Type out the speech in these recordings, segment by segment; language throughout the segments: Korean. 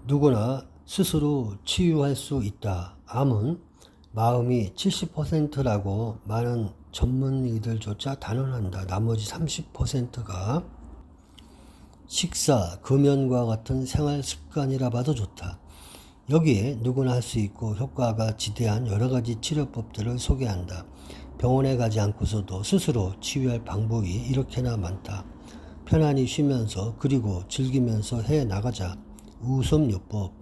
누구나 스스로 치유할 수 있다. 암은 마음이 70%라고 많은 전문의들조차 단언한다. 나머지 30%가 식사, 금연과 같은 생활 습관이라 봐도 좋다. 여기에 누구나 할 수 있고 효과가 지대한 여러 가지 치료법들을 소개한다. 병원에 가지 않고서도 스스로 치유할 방법이 이렇게나 많다. 편안히 쉬면서 그리고 즐기면서 해 나가자. 웃음요법.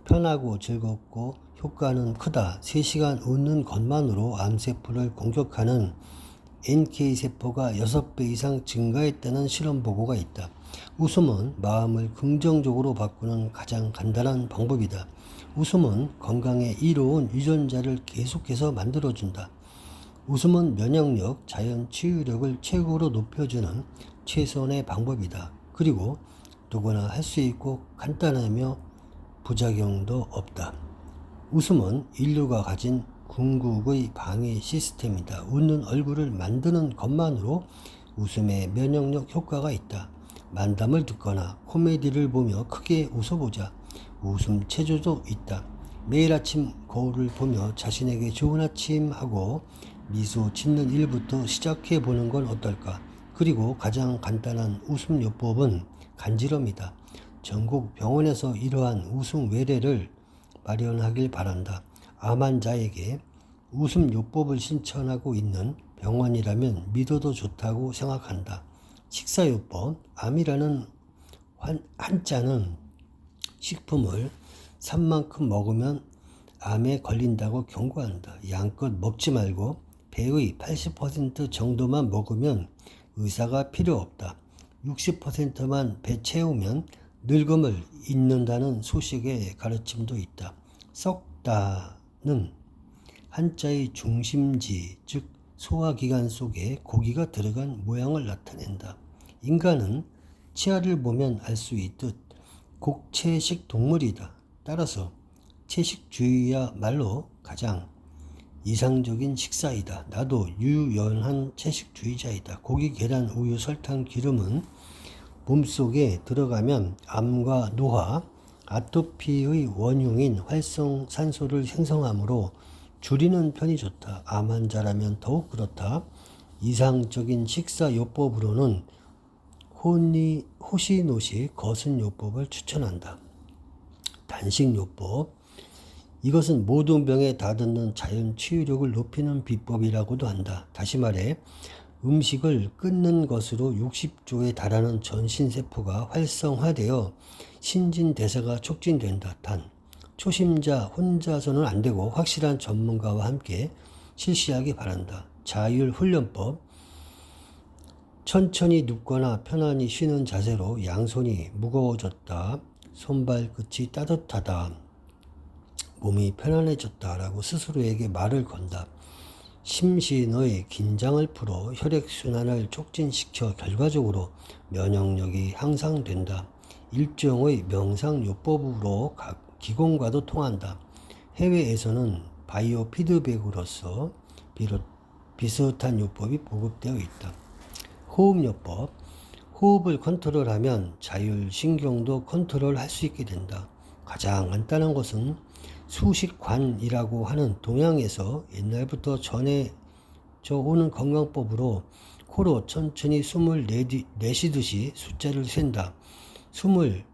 편하고 즐겁고 효과는 크다. 3시간 웃는 것만으로 암세포를 공격하는 NK세포가 6배 이상 증가했다는 실험 보고가 있다. 웃음은 마음을 긍정적으로 바꾸는 가장 간단한 방법이다. 웃음은 건강에 이로운 유전자를 계속해서 만들어준다. 웃음은 면역력, 자연 치유력을 최고로 높여주는 최선의 방법이다. 그리고 누구나 할 수 있고 간단하며 부작용도 없다. 웃음은 인류가 가진 궁극의 방해 시스템이다. 웃는 얼굴을 만드는 것만으로 웃음에 면역력 효과가 있다. 만담을 듣거나 코미디를 보며 크게 웃어보자. 웃음 체조도 있다. 매일 아침 거울을 보며 자신에게 좋은 아침 하고 미소 짓는 일부터 시작해 보는 건 어떨까? 그리고 가장 간단한 웃음 요법은 간지럼이다. 전국 병원에서 이러한 웃음 외래를 마련하길 바란다. 암 환자에게 웃음 요법을 신청하고 있는 병원이라면 믿어도 좋다고 생각한다. 식사요법. 암이라는 한자는 식품을 산만큼 먹으면 암에 걸린다고 경고한다. 양껏 먹지 말고 배의 80% 정도만 먹으면 의사가 필요 없다. 60%만 배 채우면 늙음을 잊는다는 소식의 가르침도 있다. 썩다는 한자의 중심지, 즉 소화기관 속에 고기가 들어간 모양을 나타낸다. 인간은 치아를 보면 알 수 있듯 곡채식 동물이다. 따라서 채식주의야말로 가장 이상적인 식사이다. 나도 유연한 채식주의자이다. 고기, 계란, 우유, 설탕, 기름은 몸속에 들어가면 암과 노화, 아토피의 원흉인 활성산소를 생성하므로 줄이는 편이 좋다. 암 환자라면 더욱 그렇다. 이상적인 식사요법으로는 호시노시 거순요법을 추천한다. 단식요법. 이것은 모든 병에 다듬는 자연 치유력을 높이는 비법이라고도 한다. 다시 말해 음식을 끊는 것으로 60조에 달하는 전신세포가 활성화되어 신진대사가 촉진된다. 단, 초심자 혼자서는 안되고 확실한 전문가와 함께 실시하기 바란다. 자율훈련법. 천천히 눕거나 편안히 쉬는 자세로 양손이 무거워졌다. 손발끝이 따뜻하다. 몸이 편안해졌다 라고 스스로에게 말을 건다. 심신의 긴장을 풀어 혈액순환을 촉진시켜 결과적으로 면역력이 향상된다. 일종의 명상요법으로 기공과도 통한다. 해외에서는 바이오 피드백으로서 비슷한 요법이 보급되어 있다. 호흡요법. 호흡을 컨트롤하면 자율신경도 컨트롤할 수 있게 된다. 가장 간단한 것은 수식관이라고 하는 동양에서 옛날부터 전해져 오는 건강법으로 코로 천천히 숨을 내쉬듯이 숫자를 센다. 숨을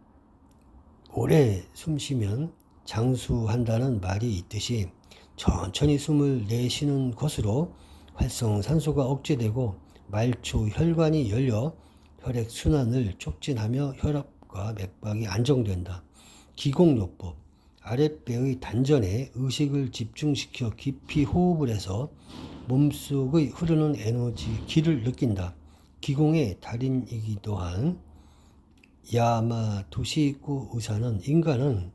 오래 숨쉬면 장수한다는 말이 있듯이 천천히 숨을 내쉬는 것으로 활성산소가 억제되고 말초 혈관이 열려 혈액순환을 촉진하며 혈압과 맥박이 안정된다. 기공요법. 아랫배의 단전에 의식을 집중시켜 깊이 호흡을 해서 몸속의 흐르는 에너지 기를 느낀다. 기공의 달인이기도 한 야마토시코 의사는 인간은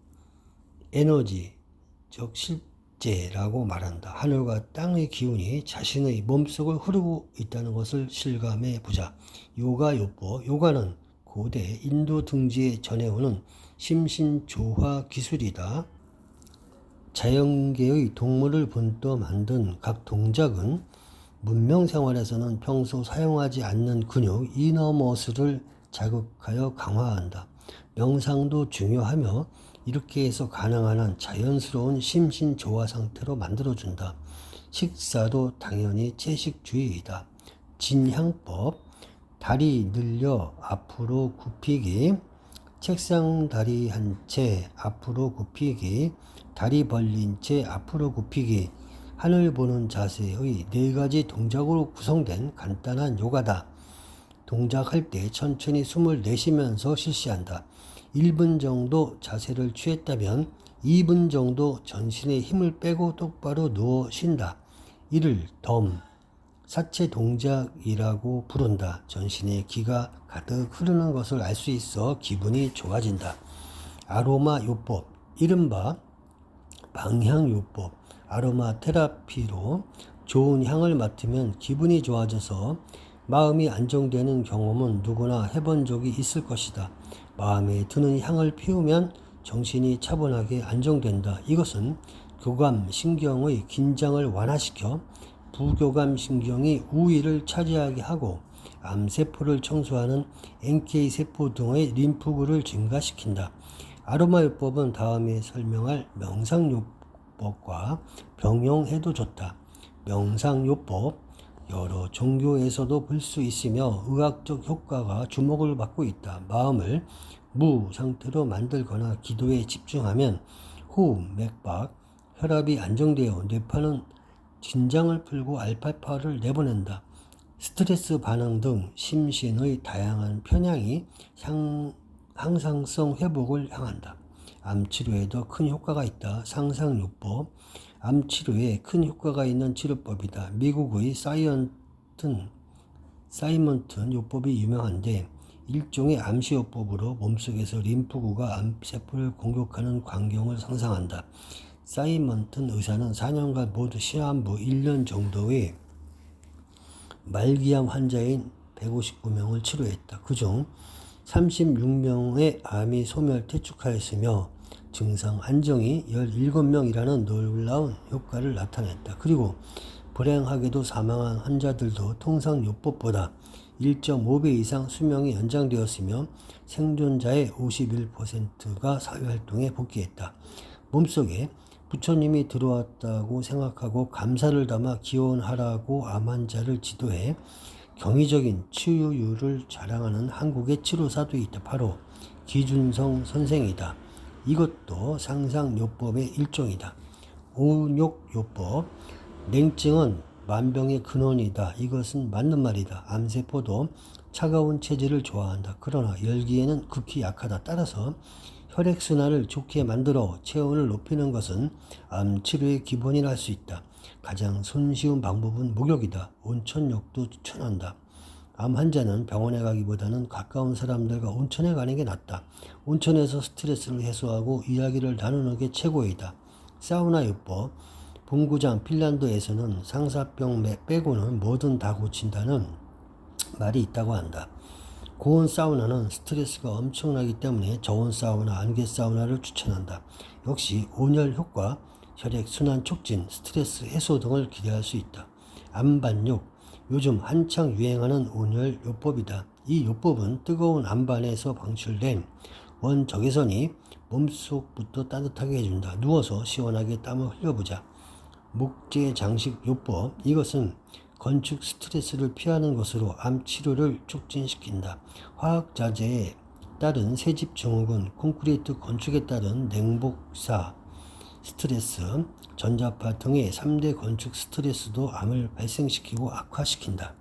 에너지, 즉 실제라고 말한다. 하늘과 땅의 기운이 자신의 몸속을 흐르고 있다는 것을 실감해 보자. 요가요법. 요가는 고대 인도 등지에 전해오는 심신조화 기술이다. 자연계의 동물을 본떠 만든 각 동작은 문명생활에서는 평소 사용하지 않는 근육 이너머슬을 자극하여 강화한다. 명상도 중요하며 이렇게 해서 가능한 한 자연스러운 심신 조화 상태로 만들어준다. 식사도 당연히 채식주의이다. 진향법, 다리 늘려 앞으로 굽히기, 책상 다리 한 채 앞으로 굽히기, 다리 벌린 채 앞으로 굽히기, 하늘 보는 자세의 4가지 동작으로 구성된 간단한 요가다. 동작할 때 천천히 숨을 내쉬면서 실시한다. 1분 정도 자세를 취했다면 2분 정도 전신에 힘을 빼고 똑바로 누워 쉰다. 이를 덤, 사체 동작이라고 부른다. 전신에 기가 가득 흐르는 것을 알 수 있어 기분이 좋아진다. 아로마 요법, 이른바 방향요법, 아로마 테라피로 좋은 향을 맡으면 기분이 좋아져서 마음이 안정되는 경험은 누구나 해본 적이 있을 것이다. 마음에 드는 향을 피우면 정신이 차분하게 안정된다. 이것은 교감 신경의 긴장을 완화시켜 부교감 신경이 우위를 차지하게 하고 암세포를 청소하는 NK세포 등의 림프구를 증가시킨다. 아로마요법은 다음에 설명할 명상요법과 병용해도 좋다. 명상요법, 여러 종교에서도 볼 수 있으며 의학적 효과가 주목을 받고 있다. 마음을 무 상태로 만들거나 기도에 집중하면 호흡, 맥박, 혈압이 안정되어 뇌파는 긴장을 풀고 알파파를 내보낸다. 스트레스 반응 등 심신의 다양한 편향이 항상성 회복을 향한다. 암치료에도 큰 효과가 있다. 상상요법, 암치료에 큰 효과가 있는 치료법이다. 미국의 사이먼튼 요법이 유명한데 일종의 암시요법으로 몸속에서 림프구가 암세포를 공격하는 광경을 상상한다. 사이먼튼 의사는 4년간 모두 시한부 1년 정도의 말기암 환자인 159명을 치료했다. 그중 36명의 암이 소멸 퇴축하였으며 증상 안정이 17명이라는 놀라운 효과를 나타냈다. 그리고 불행하게도 사망한 환자들도 통상 요법보다 1.5배 이상 수명이 연장되었으며 생존자의 51%가 사회활동에 복귀했다. 몸속에 부처님이 들어왔다고 생각하고 감사를 담아 기원하라고 암 환자를 지도해 경이적인 치유율을 자랑하는 한국의 치료사도 있다. 바로 기준성 선생이다. 이것도 상상요법의 일종이다. 오욕요법, 냉증은 만병의 근원이다. 이것은 맞는 말이다. 암세포도 차가운 체질을 좋아한다. 그러나 열기에는 극히 약하다. 따라서 혈액순환을 좋게 만들어 체온을 높이는 것은 암 치료의 기본이라 할 수 있다. 가장 손쉬운 방법은 목욕이다. 온천욕도 추천한다. 암 환자는 병원에 가기보다는 가까운 사람들과 온천에 가는 게 낫다. 온천에서 스트레스를 해소하고 이야기를 나누는 게 최고이다. 사우나요법, 본구장 핀란드에서는 상사병 빼고는 뭐든 다 고친다는 말이 있다고 한다. 고온 사우나는 스트레스가 엄청나기 때문에 저온 사우나, 안개 사우나를 추천한다. 역시 온열 효과, 혈액 순환 촉진, 스트레스 해소 등을 기대할 수 있다. 안반욕, 요즘 한창 유행하는 온열 요법이다. 이 요법은 뜨거운 안반에서 방출된 원적외선이 몸속부터 따뜻하게 해준다. 누워서 시원하게 땀을 흘려보자. 목재 장식 요법, 이것은 건축 스트레스를 피하는 것으로 암 치료를 촉진시킨다. 화학자재에 따른 새집 증후군, 콘크리트 건축에 따른 냉복사 스트레스, 전자파 등의 3대 건축 스트레스도 암을 발생시키고 악화시킨다.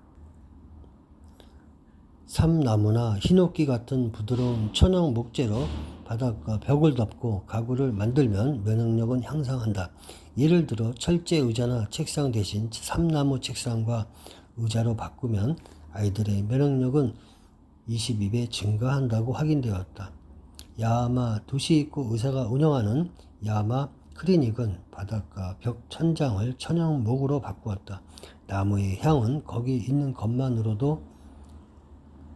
삼나무나 히노키 같은 부드러운 천연 목재로 바닥과 벽을 덮고 가구를 만들면 면역력은 향상한다. 예를 들어 철제 의자나 책상 대신 삼나무 책상과 의자로 바꾸면 아이들의 면역력은 22배 증가한다고 확인되었다. 야마 도시입구 의사가 운영하는 야마 클리닉은 바닥과 벽 천장을 천연 목으로 바꾸었다. 나무의 향은 거기 있는 것만으로도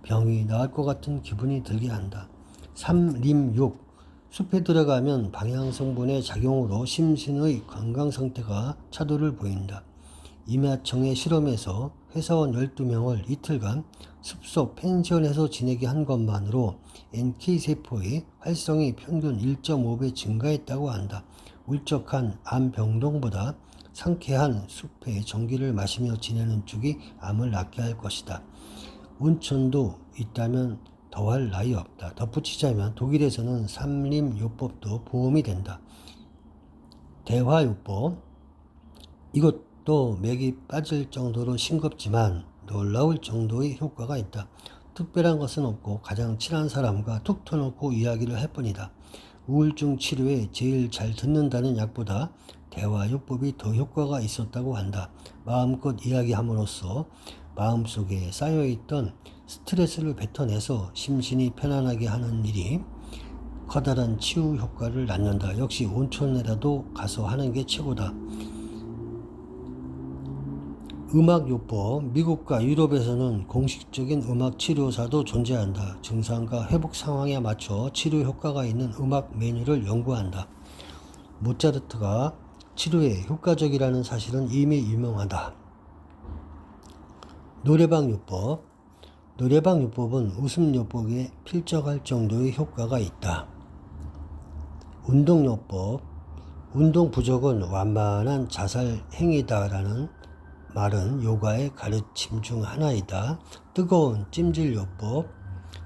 병이 나을 것 같은 기분이 들게 한다. 삼림육, 숲에 들어가면 방향성분의 작용으로 심신의 건강 상태가 차도를 보인다. 임하청의 실험에서 회사원 12명을 이틀간 숲속 펜션에서 지내게 한 것만으로 NK세포의 활성이 평균 1.5배 증가했다고 한다. 울적한 암병동보다 상쾌한 숲의 전기를 마시며 지내는 쪽이 암을 낫게 할 것이다. 온천도 있다면 더할 나위 없다. 덧붙이자면 독일에서는 삼림요법도 보험이 된다. 대화요법, 이것도 맥이 빠질 정도로 싱겁지만 놀라울 정도의 효과가 있다. 특별한 것은 없고 가장 친한 사람과 툭 터놓고 이야기를 할 뿐이다. 우울증 치료에 제일 잘 듣는다는 약보다 대화요법이 더 효과가 있었다고 한다. 마음껏 이야기함으로써 마음속에 쌓여있던 스트레스를 뱉어내서 심신이 편안하게 하는 일이 커다란 치유 효과를 낳는다. 역시 온천에라도 가서 하는 게 최고다. 음악요법, 미국과 유럽에서는 공식적인 음악 치료사도 존재한다. 증상과 회복 상황에 맞춰 치료 효과가 있는 음악 메뉴를 연구한다. 모차르트가 치료에 효과적이라는 사실은 이미 유명하다. 노래방요법, 노래방요법은 웃음요법에 필적할 정도의 효과가 있다. 운동요법, 운동 부족은 완만한 자살 행위다라는 말은 요가의 가르침 중 하나이다. 뜨거운 찜질요법,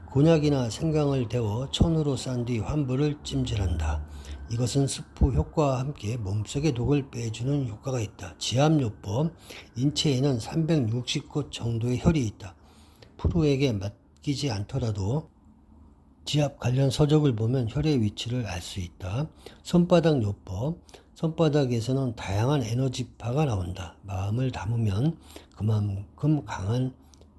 곤약이나 생강을 데워 천으로 싼 뒤 환부를 찜질한다. 이것은 스프 효과와 함께 몸속의 독을 빼주는 효과가 있다. 지압요법, 인체에는 360곳 정도의 혈이 있다. 프로에게 맡기지 않더라도 지압 관련 서적을 보면 혈의 위치를 알 수 있다. 손바닥 요법, 손바닥에서는 다양한 에너지파가 나온다. 마음을 담으면 그만큼 강한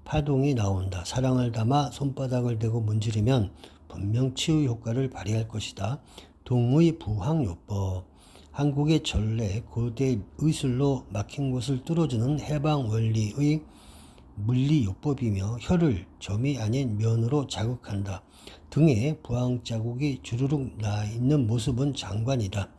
파동이 나온다. 사랑을 담아 손바닥을 대고 문지르면 분명 치유 효과를 발휘할 것이다. 동의부항요법, 한국의 전래 고대 의술로 막힌 곳을 뚫어주는 해방 원리의 물리요법이며 혈을 점이 아닌 면으로 자극한다. 등에 부항 자국이 주르륵 나 있는 모습은 장관이다.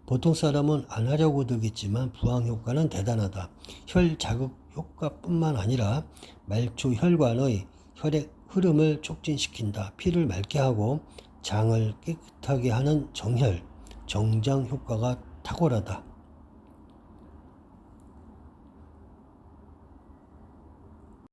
보통 사람은 안 하려고 들겠지만 부항 효과는 대단하다. 혈 자극 효과뿐만 아니라 말초 혈관의 혈액 흐름을 촉진시킨다. 피를 맑게 하고 장을 깨끗하게 하는 정혈, 정장 효과가 탁월하다.